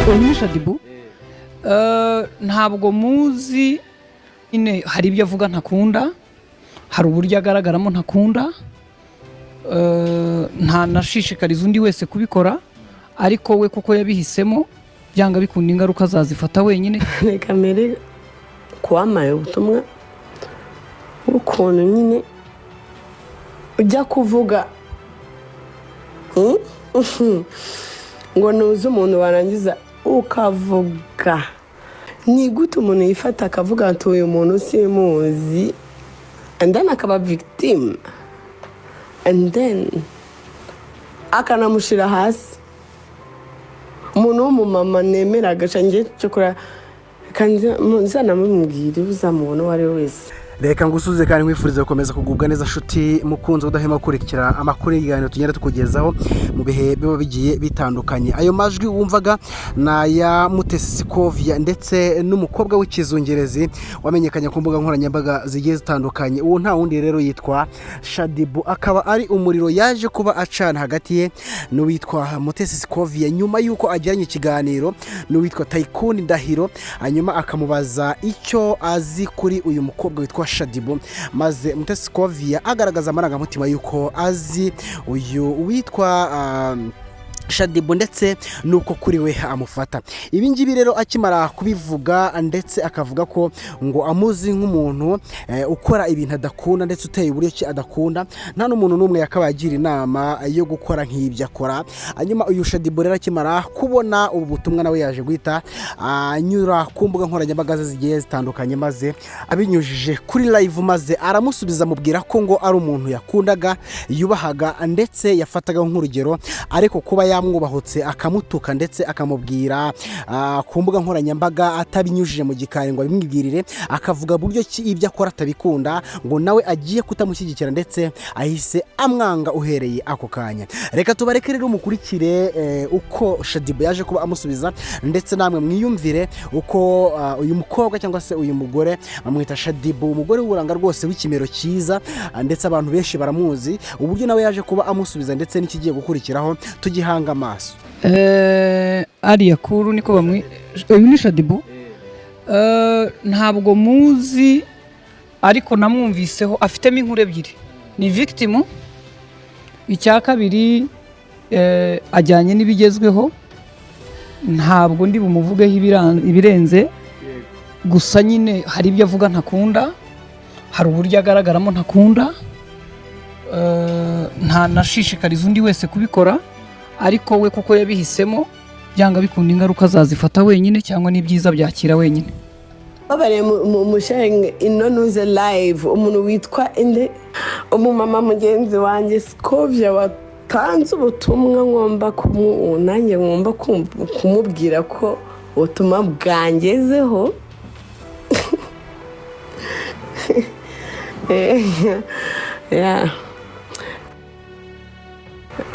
Uyu Shadyboo ntabwo muzi nyine hari ibyo avuga ntakunda, hari uburyo agaragaramo ntakunda, nta nashishikariza undi wese kubikora, ariko we kuko yabihisemo byanga bikunda ingaruka azazifata wenyine. Reka mbere kuwamaye ubutumwa ukuntu nyine ujya kuvuga ngo nuze umuntu warangiza ukavuga. Ni gute umuntu yifata akavuga ati uyu muntu simuzi, and then akaba victim, and then akanamushira hasi. Umuntu w'umumama nemera agaca ngiye cyokora kandi nzanamubwira uzamubona uwo ari we wese. Reka ngusuze kandi nkwifuriza gukomeza kugubwa neza shuti mukunzi udahema kurikira amakuru y'iganiro tugenda tukugezaho mu bihe biba bigiye bitandukanye. Ayo majwi wumvaga na ya Mutesi Scovia ndetse n'umukobwa w'ikizungerezi wamenyekanye ku mbuga nkoranyambaga zigiye zitandukanye. Uwo nta wundi rero yitwa Shadyboo, akaba ari Umuriro yaje kuba acana hagati ye n'uwitwa Mutesi Scovia nyuma yuko ajyanye ikiganiro n'uwitwa Tycoon Ndahiro, hanyuma akamubaza icyo azi kuri uyu mukobwa witwa Shadyboo, maze Mutesi Scovia agaragaza amarangamutima yuko azi uyu witwa Shadyboo ndetse nuko kuri we amufata. Ibi ngibi rero akimara kubivuga ndetse akavuga ko ngo amuzi nk'umuntu ukora ibintu adakunda ndetse uteye uburyo ki adakunda, nta n'umuntu n'umwe yakabagira inama yo gukora nk'ibyo akora. Hanyuma uyu Shadyboo rero akimara kubona ubu butumwa nawe yaje guhita anyura ku mbuga nkoranyambaga zigiye zitandukanye, maze abinyujije kuri live, maze aramusubiza amubwira ko ngo ari umuntu yakundaga, yubahaga ndetse yafataga nk'urugero, ariko kuba yamwubahutse akamutuka ndetse akamubwira ku mbuga nkoranyambaga atabinyujije mu gikari ngo abimwibwirire, akavuga buryo ki ibyo akora atabikunda, ngo nawe agiye kutamushyigikira ndetse ahise amwanga uhereye ako kanya. Reka tubareke rero umukurikire uko Shadyboo yaje kuba amusubiza, ndetse namwe mwiyumvire uko uyu mukobwa cyangwa se uyu mugore bamwita Shadyboo, umugore w'uburanga rwose w'ikimero cyiza, ndetse abantu benshi baramuzi, uburyo nawe yaje kuba amusubiza ndetse n'ikigiye gukurikiraho tugihanga amaso. Ariya kuru niko bamwe. Uyu ni Shadyboo, ntabwo muzi ariko namwumviseho afitemo inkuru ebyiri. Ni victim, icya kabiri ajyanye n'ibigezweho, ntabwo ndi bumuvugeho ibirenze, gusa nyine hari ibyo avuga ntakunda, hari uburyo agaragaramo ntakunda, nta nashishikariza undi wese kubikora, ariko we kuko yabihisemo byanga bikunda ingaruka azazifata wenyine, cyangwa n'ibyiza byakira wenyine. Babare mu sharing inonuze live umuntu witwa inde umumama mugenzi wanjye Scovia watanze ubutumwa ngomba nanjye ngomba kumubwira ko ubutumwa bwangezeho. Yeah.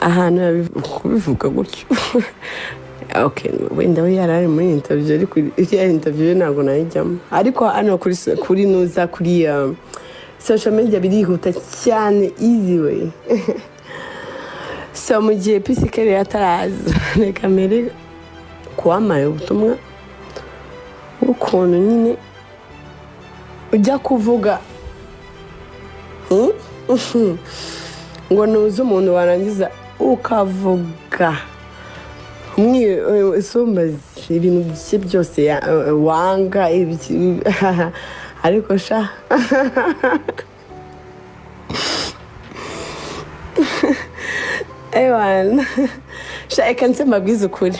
Ahantu kubivuga gutyo. Okay, wenda we yarari muri interview, ariko iyo interview ntabwo nayijyamo, ariko hano kuri nuza kuri social media birihuta cyane, easy way. So mu gihe pisikere yataraza, reka mbere kuwamaye ubutumwa ukuntu nyine ujya kuvuga ngo nuze umuntu warangiza ukavuga isumbazi ibintu bye byose wanga ariko sha ewana sha ekanse mabwiza ukuri,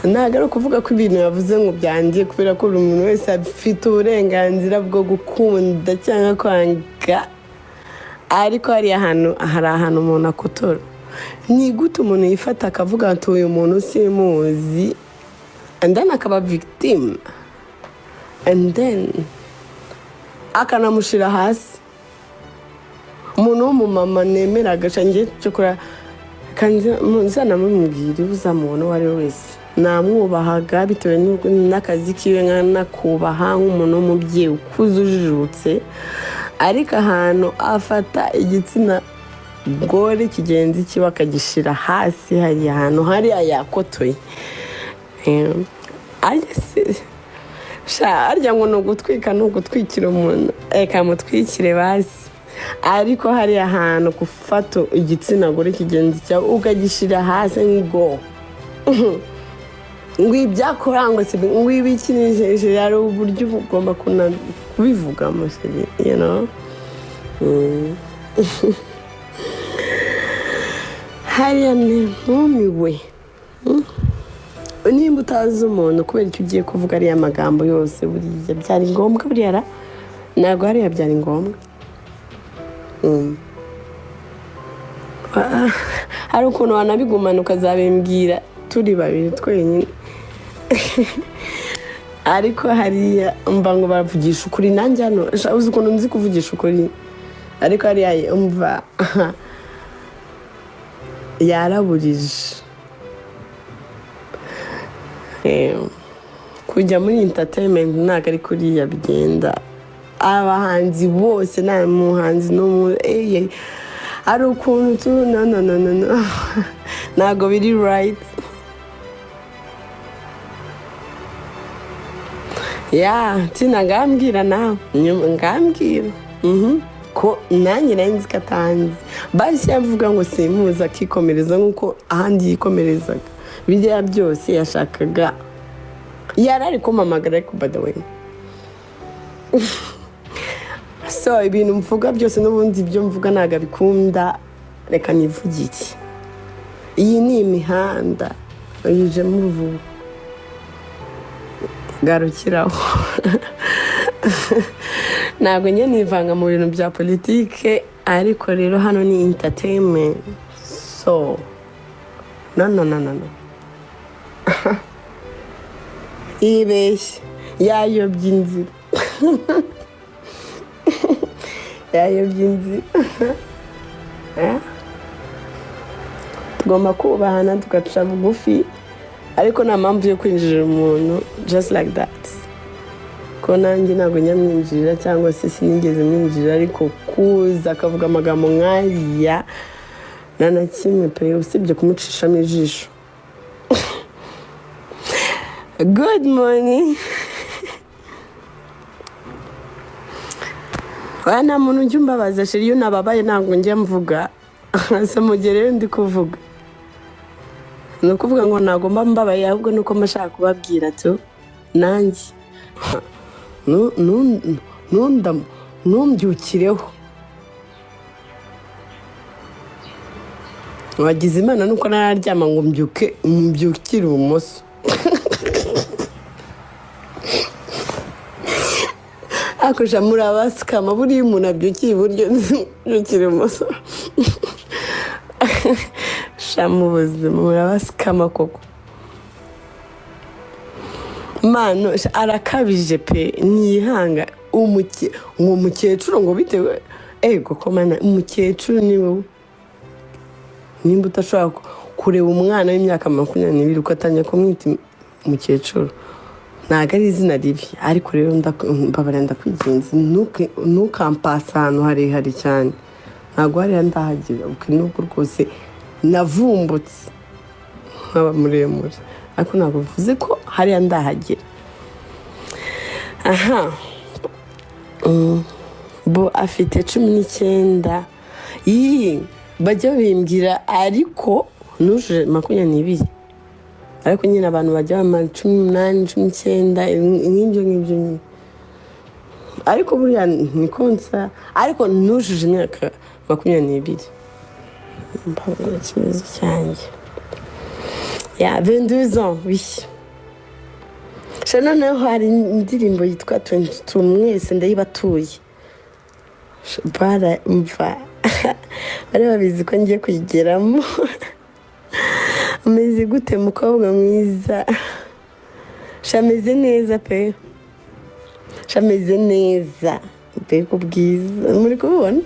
ntabwo ari ukuvuga ko ibintu yavuze ngo byangiye, kubera ko buri muntu wese afite uburenganzira bwo gukunda cyangwa kwanga, ariko hari ahantu umuntu akotora. Ni gute umuntu yifata akavuga ati uyu muntu simuzi, and then akaba victim, and then akanamushira hasi. Umuntu w'umumama nemera agaca ngiye cyokora kandi nzanamubwira uzamubona uwo ari we wese. Namwubahaga bitewe n'akazi kiwe, nkanakubaha nk'umuntu w'umubyeyi ukuze ujijutse, ariko ahantu afata igitsina gore kigenzi kiba akagishyira hasi hari ahantu hariya yakotoye arya ngo ni ugutwika ni ugutwikira umuntu reka mutwikire basi ariko hariya ahantu gufata igitsina gore kigenzi cyawe ukagishyira hasi ngo ngo ibyo akora ngo se ngo ibikinisheje hari uburyo ugomba kubivuga musiri you know hariya ntumiwe nimba utazi umuntu kubera icyo ugiye kuvuga ariya magambo yose buriya byari ngombwa buriya ntabwo hariya byari ngombwa hari ukuntu wanabigumana ukazabimbwira turi babiri twenyine ariko hariya mva ngo bavugisha ukuri nanjye hano uzi ukuntu nzi kuvugisha ukuri ariko hariya mva yaraburije kujya muri entertainment ntabwo ari kuriya bigenda abahanzi bose nta muhanzi n'umwe hari ukuntu no ntabwo biri right tina ngambwira nawe ngambwira ko nanjye nari nzi ko atanzi basi yavuga ngo simuza akikomereza nk'uko ahandi yikomerezaga biriya byose yashakaga yari ari kumamagara ariko by the way so ibintu mvuga byose n'ubundi ibyo mvuga ntabwo abikunda reka nivugike iyi ni imihanda uyijemo uruvuga garukiraho ntabwo njye nivanga mu bintu bya politike ariko rero hano ni entertainment so no yibeshye yayobye inzira yayobye inzira tugomba kubahana tugaca bugufi ariko nta mpamvu yo kwinjirira umuntu just like that ko nanjye ntabwo nyamwinjirira cyangwa se sinigeze mwinjirira ariko kuza akavuga amagambo nk'ariya nta na kimwe pe usibye kumucishamo ijisho good morning nta muntu ujya umbabaza sheri iyo nababaye ntabwo njya mvuga se mugere rero ndi kuvuga ni ukuvuga ngo ntabwo mba mbabaye ahubwo nuko mashaka kubabwira tu nanjye ntumbyukireho wagize imana nuko nararyama ngo mbyukire ibumoso akoja muri abasikama buriya umuntu abyukiye iburyo mbyukire ibumoso mu buzima muri abasikama koko mano arakabije pe ntiyihanga umukecuru ngo bitewe koko mana umukecuru ni wowe nimba utashobora kureba umwana w'imyaka 22 ukatangira kumwita umukecuru ntabwo ari izina ribi ariko rero mbabara ndakwigenza ntukampasa ahantu harehare cyane ntabwo hariya ndahagira nubwo rwose navumbutse nkaba muremure ariko ntabwo bivuze ko hariya ndahagira bo afite 19 bajya bimbwira ariko nujuje 22 ariko nyine abantu bajya bamara 18 19 nk'ibyo nyine ariko buriya ni konsa ariko nujuje imyaka 22 mbabura ikibazo cyanjye 22 ans oui shana naho hari indirimbo yitwa 22 mwese ndayibatuye bara mva bari babizi ko ngiye kuyigeramo umeze gute mukobwa mwiza shameze neza pe shameze neza pe kubwiza muri kubona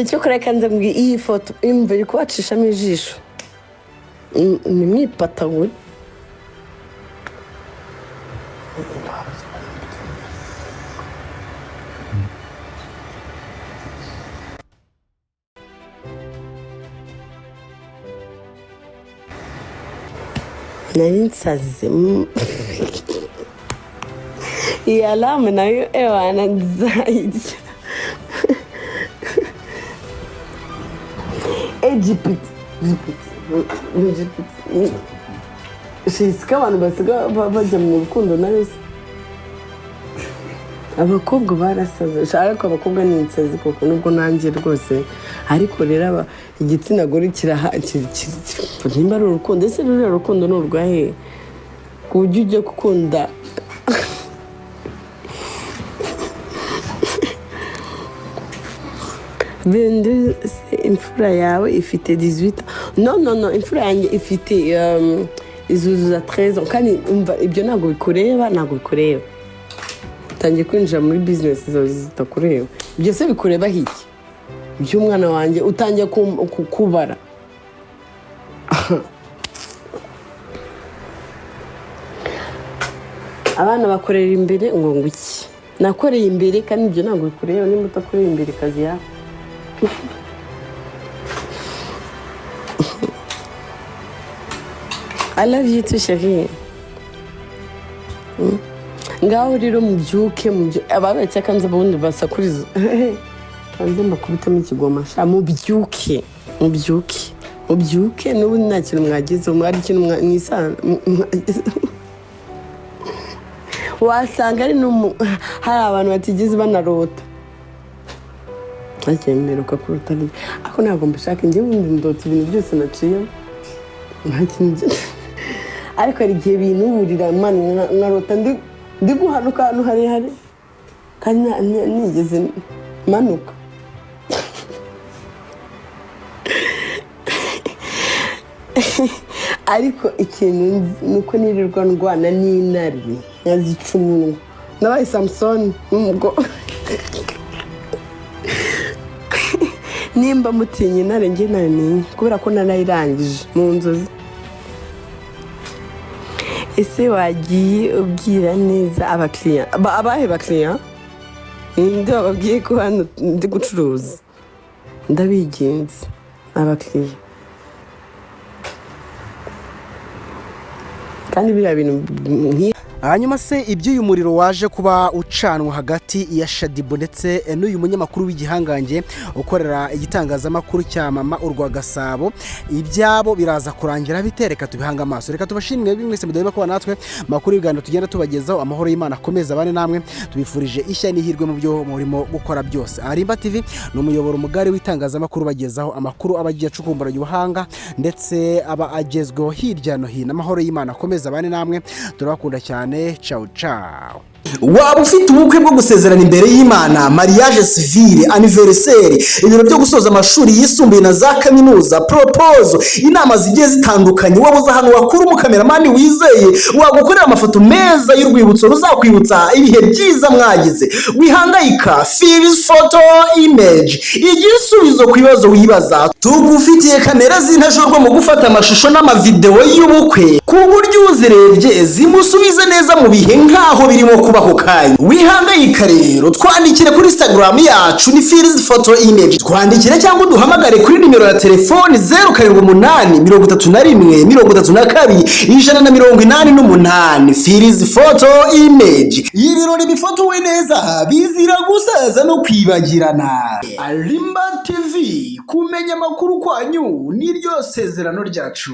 cyo kureka nze mbwi iyi foto imvura kubacishamo ijisho ni mwipatagura nari nsaze iyi alamu nayo ewana nzayirya Egypt shisika abantu basiga bajya mu rukundo nayo se abakobwa barasaze ariko abakobwa ni insazi koko nubwo nanjye rwose ariko rero igitsina gore nimba ari urukundo ese ruriya rukundo ni urwahe ku buryo ujya gukunda bende imfura yawe ifite 18 no imfura yanjye ifite izuzuza 13 kandi ibyo ntabwo bikureba utangiye kwinjira muri business zawe zitakureba ibyo se bikureba hiki by'umwana wanjye utangiye kubara abana bakorera imbere ngo iki nakoreye imbere kandi ibyo ntabwo bikureba niba utakoreye imbere kazi yawe I love you too, chérie. Ngaho rero mubyuke ababetse kanze abundi basakuriza kanze mbakubitamo ikigoma sha mubyuke n'ubu nta kintu mwagize mwari kintu mwisana wasanga ari hari abantu batigeze banarota akemeruka kuruta ari ako ntabwo mbishaka njye bundi ndota ibintu byose naciye nta kintu ariko hari igihe binuburira mwana nkarota ndi guhanuka ahantu harehare kandi nigeze manuka ariko ikintu nuko nirirwa ndwana n'intare nkazica umunwa nabaye Samson n'umugore nimba mutinya intare njye naniye kubera ko narayirangije mu nzozi ese wagiye ubwira neza abakiriya abahe bakiriya ninde wababwiye ko hano ndi gucuruza ndabigenze abakiriya kandi biriya bintu hanyuma se iby'uyu muriro waje kuba ucanwa hagati ya Shadyboo ndetse n'uyu munyamakuru w'igihangange ukorera igitangazamakuru cya mama urwa Gasabo ibyabo biraza kurangira bitereka tubihanga amaso reka tubashimwe mwese mudahema kuba natwe makuru y'Uganda tugenda tubagezaho amahoro y'Imana akomeza abane namwe tubifurije ishya n'ihirwe mu byo murimo gukora byose Arimba TV ni umuyoboro mugari w'itangazamakuru bagezaho amakuru abagiye acukumbura y'ubuhanga ndetse aba agezweho hirya no hino amahoro y'Imana akomeza abane namwe turabakunda cyane ciao ciao waba ufite ubukwe bwo gusezerana imbere y'Imana mariage civile anniversaire ibiro byo gusoza amashuri yisumbuye na za kaminuza proposal inama zigiye zitandukanye wabuza hano wakuru umukameramani wizeye wagukorera amafoto meza y'urwibutso ruzakwibutsa ibihe byiza mwagize wihangayika Philips photo image igisubizo ku bibazo wibaza tugufitiye kamera zintajorwa mu gufata amashusho n'amavideo y'ubukwe ku buryo uzirebye zimusubize neza mu bihe nkaho birimo kubaho kanya wihangayika rero twandikire kuri Instagram yacu ni Philips photo image twandikire cyangwa duhamagare kuri nimero ya telefoni 078 31 32 188 Philips photo image ibirori bifotowe neza bizira gusaza no kwibagirana Arimba TV kumenya amakuru kwanyu niryo sezerano ryacu.